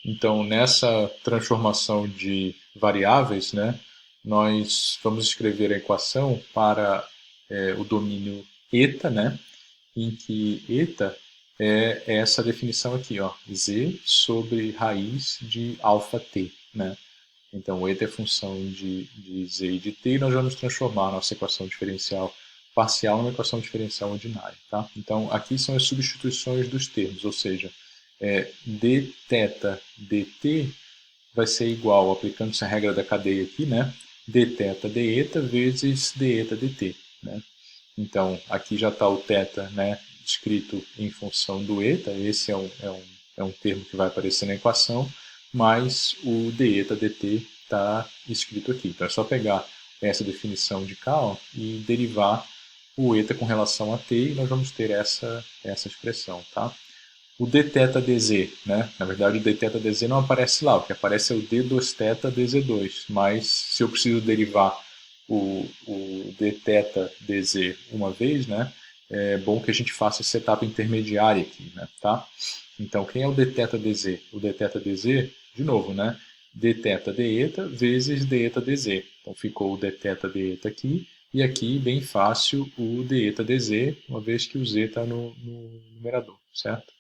Então, nessa transformação de variáveis, né, nós vamos escrever a equação para o domínio eta, né, em que eta é essa definição aqui, ó, z sobre raiz de alfa t, né? Então, o eta é função de z e de t, e nós vamos transformar a nossa equação diferencial parcial numa equação diferencial ordinária. Tá? Então, aqui são as substituições dos termos, ou seja, dθ dt vai ser igual, aplicando-se a regra da cadeia aqui, né? dθ deta vezes deta dt. Né? Então, aqui já está o θ, né, escrito em função do eta, esse é um termo que vai aparecer na equação, mas o deta dt está escrito aqui. Então, é só pegar essa definição de cá, ó, e derivar o eta com relação a t, e nós vamos ter essa expressão. Tá? O dθ dz, né? Na verdade, o dθ dz não aparece lá, o que aparece é o d2θ dz2, mas se eu preciso derivar o dθ dz uma vez, né? É bom que a gente faça essa etapa intermediária aqui, né? Tá? Então, quem é o dθ dz? O dθ dz, de novo, né? dθ deta vezes deta dz. Então, ficou o dθ deta aqui, e aqui, bem fácil, o deta dz, uma vez que o z está no numerador, certo?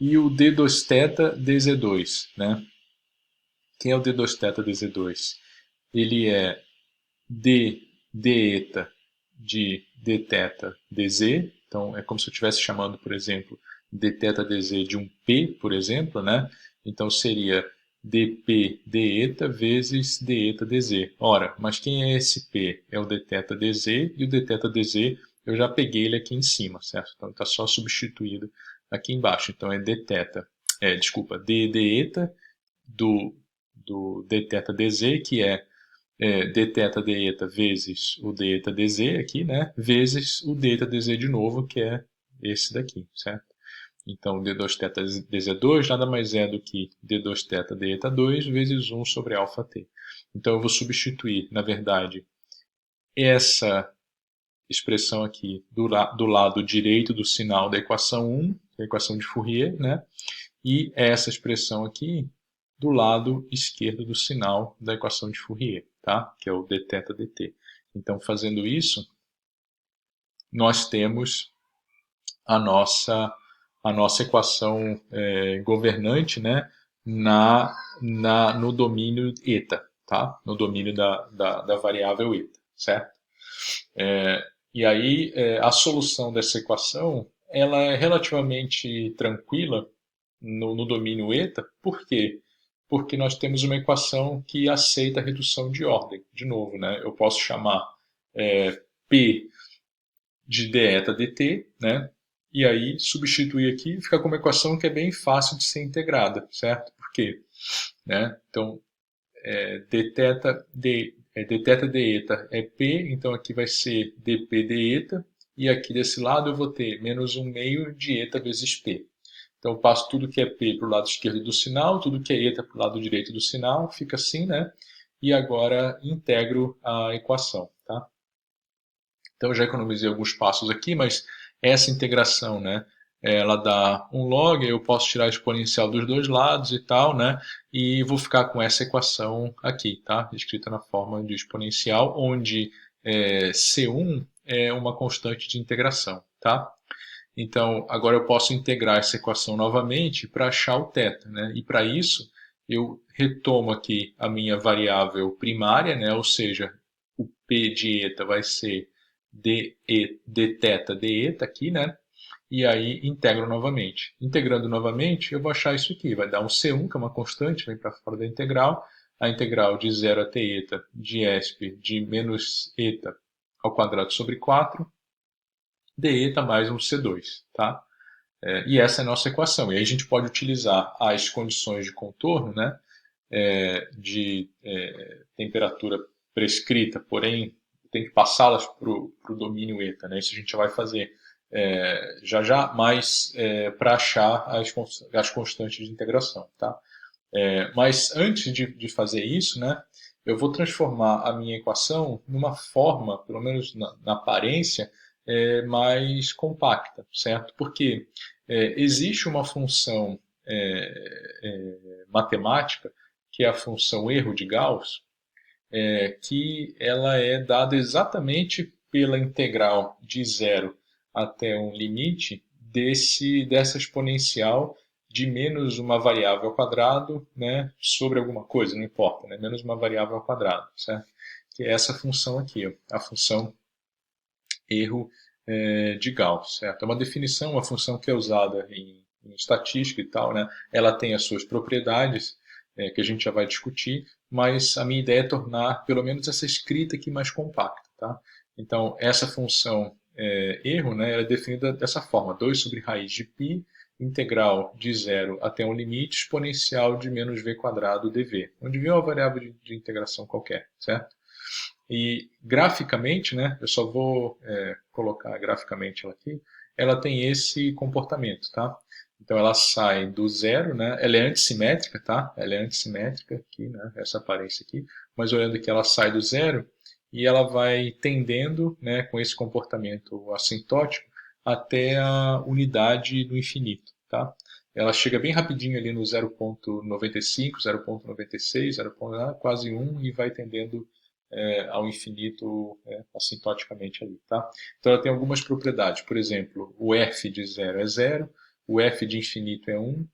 E o d2θ dz2, né? Quem é o d2θ dz2? Ele é d deta de dθ dz, então é como se eu estivesse chamando, por exemplo, dθ dz de um p, por exemplo, né? Então seria dp deta vezes deta dz. Ora, mas quem é esse p? É o dθ dz, e o dθ dz eu já peguei ele aqui em cima, certo? Então está só substituído aqui embaixo. Então é dθ, desculpa, d deta do dθ dz, que é dθ deta vezes o deta dz aqui, né? Vezes o deta dz de novo, que é esse daqui, certo? Então, d2θ dz2 nada mais é do que d2θ deta 2 vezes 1 sobre alfa t. Então, eu vou substituir, na verdade, essa expressão aqui do lado direito do sinal da equação 1, a equação de Fourier, né? E essa expressão aqui do lado esquerdo do sinal da equação de Fourier, tá? Que é o dθ dt. Então, fazendo isso, nós temos a nossa equação governante, né? No domínio eta, tá? No domínio da variável eta, certo? E aí, a solução dessa equação ela é relativamente tranquila no domínio eta. Por quê? Porque nós temos uma equação que aceita a redução de ordem. De novo, né? Eu posso chamar P de deta dt, né? E aí substituir aqui e fica com uma equação que é bem fácil de ser integrada, certo? Por quê? Né? Então, dθ deta é P, então aqui vai ser dp deta, e aqui desse lado eu vou ter menos 1 meio de eta vezes P. Então eu passo tudo que é P para o lado esquerdo do sinal, tudo que é eta para o lado direito do sinal, fica assim, né? E agora integro a equação, tá? Então eu já economizei alguns passos aqui, mas essa integração, né? Ela dá um log, eu posso tirar a exponencial dos dois lados e tal, né? E vou ficar com essa equação aqui, tá? Escrita na forma de exponencial, onde C1 é uma constante de integração, tá? Então, agora eu posso integrar essa equação novamente para achar o θ, né? E para isso, eu retomo aqui a minha variável primária, né? Ou seja, o P de eta vai ser dθ deta aqui, né? E aí integro novamente. Integrando novamente, eu vou achar isso aqui. Vai dar um C1, que é uma constante, vem para fora da integral. A integral de 0 até eta de esp de menos eta ao quadrado sobre 4 deta mais um C2, tá? E essa é a nossa equação. E aí a gente pode utilizar as condições de contorno, né? De temperatura prescrita, porém tem que passá-las para o domínio eta, né? Isso a gente vai fazer já, mas para achar as constantes de integração, tá? Mas antes de fazer isso, né, eu vou transformar a minha equação numa forma, pelo menos na aparência, mais compacta, certo? Porque existe uma função matemática, que é a função erro de Gauss, que ela é dada exatamente pela integral de zero até um limite dessa exponencial de menos uma variável ao quadrado, né, sobre alguma coisa, não importa, né, menos uma variável ao quadrado, certo? Que é essa função aqui, ó, a função erro de Gauss, certo? É uma definição, uma função que é usada em estatística e tal, né? Ela tem as suas propriedades, que a gente já vai discutir, mas a minha ideia é tornar pelo menos essa escrita aqui mais compacta, tá? Então, essa função erro, né, ela é definida dessa forma, 2 sobre raiz de π, integral de zero até um limite exponencial de menos v quadrado dv, onde v é uma variável de integração qualquer, certo? E graficamente, né, eu só vou colocar graficamente ela aqui, ela tem esse comportamento, tá? Então ela sai do zero, né? Ela é antissimétrica, tá? Ela é antissimétrica aqui, né? Essa aparência aqui. Mas olhando aqui, ela sai do zero e ela vai tendendo, né, com esse comportamento assintótico até a unidade do infinito, tá? Ela chega bem rapidinho ali no 0,95, 0,96, 0, quase 1 e vai tendendo ao infinito assintoticamente ali, tá? Então ela tem algumas propriedades, por exemplo, o f de zero é zero, o f de infinito é 1,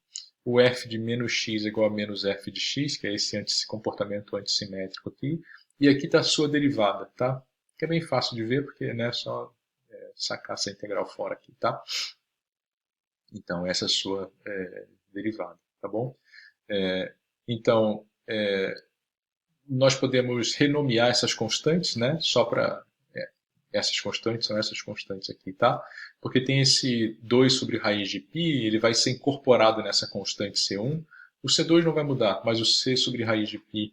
o f de menos x é igual a menos f de x, que é esse comportamento antissimétrico aqui, e aqui está a sua derivada, tá? Que é bem fácil de ver, porque né, é só sacar essa integral fora aqui, tá? Então essa é a sua derivada, tá bom? Então, nós podemos renomear essas constantes, né? Só para essas constantes são essas constantes aqui, tá? Porque tem esse 2 sobre raiz de π, ele vai ser incorporado nessa constante C1. O C2 não vai mudar, mas o C sobre raiz de π,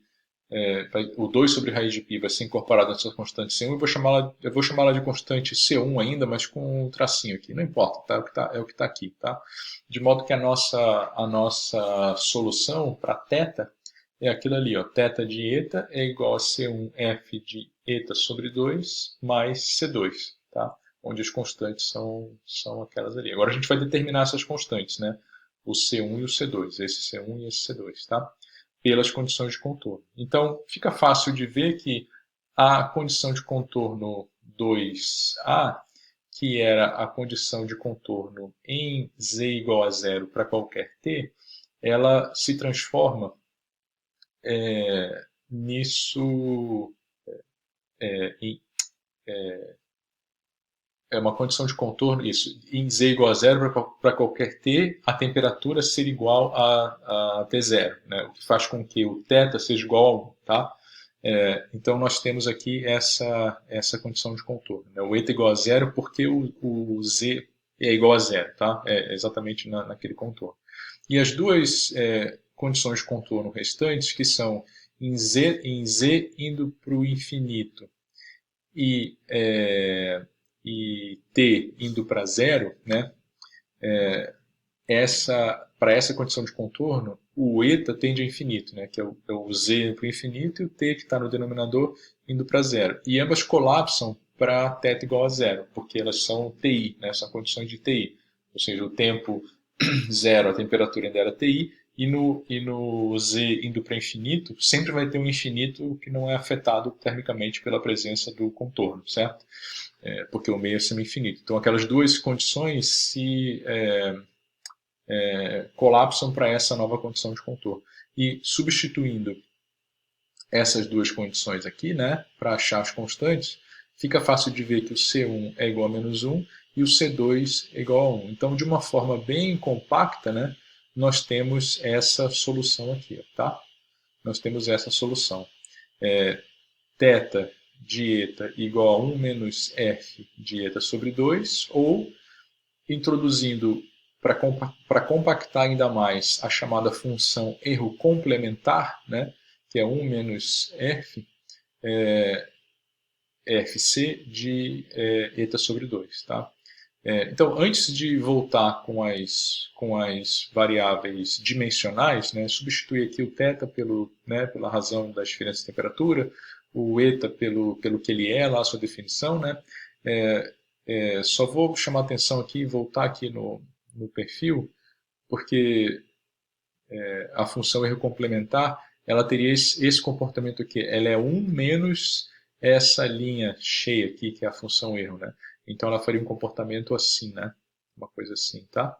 o 2 sobre raiz de π vai ser incorporado nessa constante C1. Eu vou chamá-la de constante C1 ainda, mas com um tracinho aqui. Não importa, tá? É o que está aqui, tá? De modo que a nossa solução para θ é aquilo ali, ó, θ de eta é igual a C1F de eta sobre 2 mais C2, tá? Onde as constantes são aquelas ali. Agora a gente vai determinar essas constantes, né? O C1 e o C2, esse C1 e esse C2, tá? Pelas condições de contorno. Então, fica fácil de ver que a condição de contorno 2A, que era a condição de contorno em z igual a zero para qualquer t, ela se transforma nisso é uma condição de contorno, isso, em z igual a zero para qualquer t, a temperatura ser igual a t0, né? O que faz com que o θ seja igual a 1, tá? Então nós temos aqui essa condição de contorno, né? O eta igual a zero porque o z é igual a zero, tá? Exatamente naquele contorno. E as duas condições de contorno restantes, que são em z indo para o infinito e t indo para zero, né? Para essa condição de contorno, o eta tende a infinito, né? Que é o z indo para o infinito e o t que está no denominador indo para zero. E ambas colapsam para θ igual a zero, porque elas são TI, né? São condições de TI. Ou seja, o tempo zero, a temperatura ainda era TI, e no z indo para infinito, sempre vai ter um infinito que não é afetado termicamente pela presença do contorno, certo? Porque o meio é semi-infinito. Então aquelas duas condições se colapsam para essa nova condição de contorno. E substituindo essas duas condições aqui, né, para achar as constantes, fica fácil de ver que o C1 é igual a menos 1 e o C2 é igual a 1. Então, de uma forma bem compacta, né, nós temos essa solução aqui, tá? Nós temos essa solução. Θ de eta igual a 1 menos f de eta sobre 2, ou introduzindo, para compactar ainda mais, a chamada função erro complementar, né, que é 1 menos f, fc de eta sobre 2. Tá? Então, antes de voltar com as variáveis dimensionais, né, substituir aqui o θ pela razão das diferenças de temperatura, o eta pelo que ele é, lá a sua definição, né, só vou chamar a atenção aqui e voltar aqui no perfil, porque a função erro complementar, ela teria esse comportamento aqui. Ela é 1 menos essa linha cheia aqui, que é a função erro, né? Então ela faria um comportamento assim, né? Uma coisa assim, tá?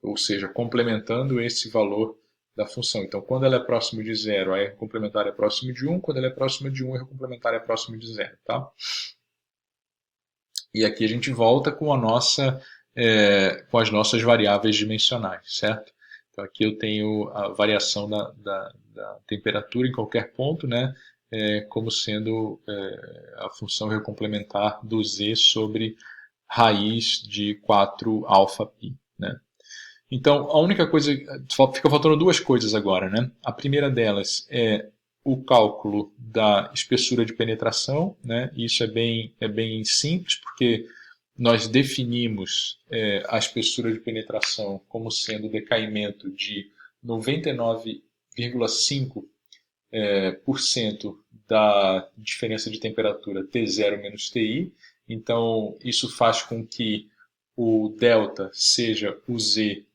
Ou seja, complementando esse valor da função. Então, quando ela é próximo de 0, a erro complementar é próximo de 1. Quando ela é próxima de 1, a erro complementar é próximo de 0, tá? E aqui a gente volta com com as nossas variáveis dimensionais, certo? Então aqui eu tenho a variação da temperatura em qualquer ponto, né? Como sendo a função recomplementar do z sobre raiz de 4 alfa π, né? Então, a única coisa, fica faltando duas coisas agora, né? A primeira delas é o cálculo da espessura de penetração, né? Isso é bem simples, porque nós definimos a espessura de penetração como sendo o decaimento de 99,5% da diferença de temperatura T0 menos Ti. Então, isso faz com que o delta seja o Z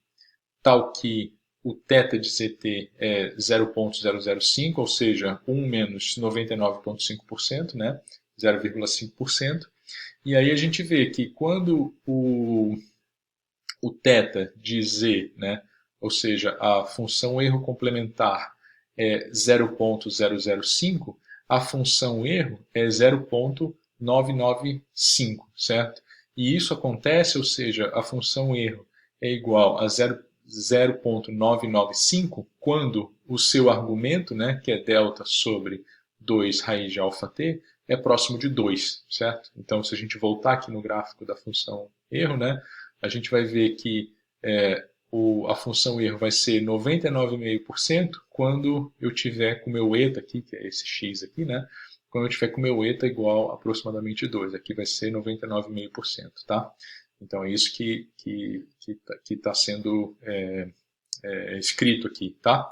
tal que o θ de ZT é 0,005, ou seja, 1 menos 99,5%, né? 0,5%. E aí a gente vê que quando o θ de z, né? Ou seja, a função erro complementar é 0,005, a função erro é 0,995, certo? E isso acontece, ou seja, a função erro é igual a 0,995 quando o seu argumento, né, que é delta sobre 2 raiz de αt, é próximo de 2, certo? Então, se a gente voltar aqui no gráfico da função erro, né, a gente vai ver que a função erro vai ser 99,5% quando eu tiver com o meu eta aqui, que é esse x aqui, né? Quando eu tiver com o meu eta igual a aproximadamente 2. Aqui vai ser 99,5%, tá? Então é isso que está sendo escrito aqui, tá?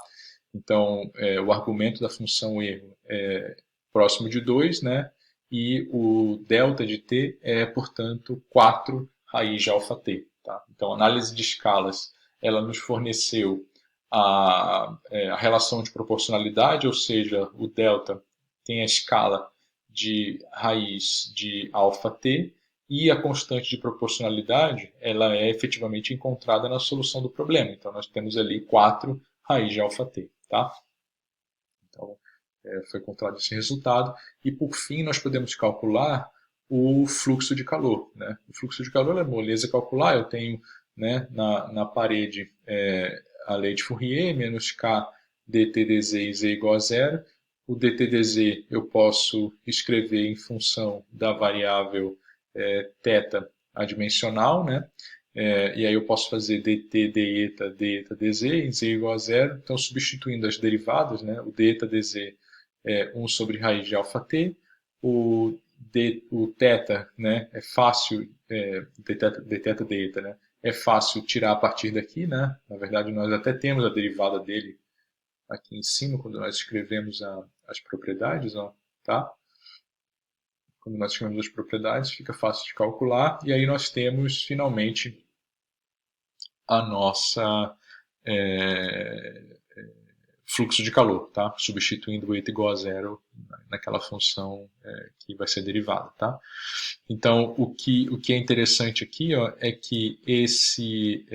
Então o argumento da função erro é próximo de 2, né? E o delta de t é, portanto, 4 raiz de αt. Tá? Então, a análise de escalas ela nos forneceu a relação de proporcionalidade, ou seja, o delta tem a escala de raiz de αt, e a constante de proporcionalidade ela é efetivamente encontrada na solução do problema. Então, nós temos ali 4 raiz de αt. Tá? Então, foi encontrado esse resultado. E, por fim, nós podemos calcular o fluxo de calor. Né? O fluxo de calor é moleza calcular. Eu tenho, né, na parede a lei de Fourier, menos K dt dz e z igual a zero. O dt dz eu posso escrever em função da variável θ adimensional, né? E aí eu posso fazer dt, deta, dz, em z igual a zero. Então, substituindo as derivadas, né? O deta dz é 1 sobre raiz de αt. O θ, né? É fácil, dθ, deta, né? É fácil tirar a partir daqui, né? Na verdade, nós até temos a derivada dele aqui em cima, quando nós escrevemos as propriedades, ó, tá? Quando nós escrevemos as propriedades, fica fácil de calcular. E aí nós temos, finalmente, a nossa fluxo de calor, tá? Substituindo o eta igual a zero naquela função que vai ser derivada, tá? Então, o que é interessante aqui, ó, é que esse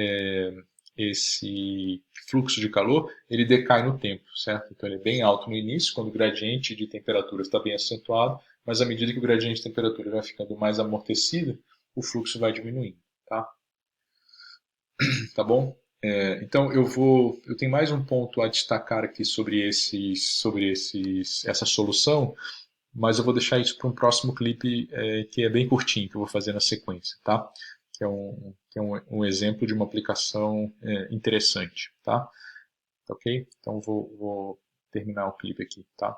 fluxo de calor ele decai no tempo, certo? Então ele é bem alto no início, quando o gradiente de temperatura está bem acentuado, mas à medida que o gradiente de temperatura vai ficando mais amortecido, o fluxo vai diminuindo, tá? Tá bom? Então eu tenho mais um ponto a destacar aqui sobre essa solução, mas eu vou deixar isso para um próximo clipe que é bem curtinho, que eu vou fazer na sequência, tá? Que é um exemplo de uma aplicação interessante, tá? Ok? Então vou terminar o clipe aqui, tá?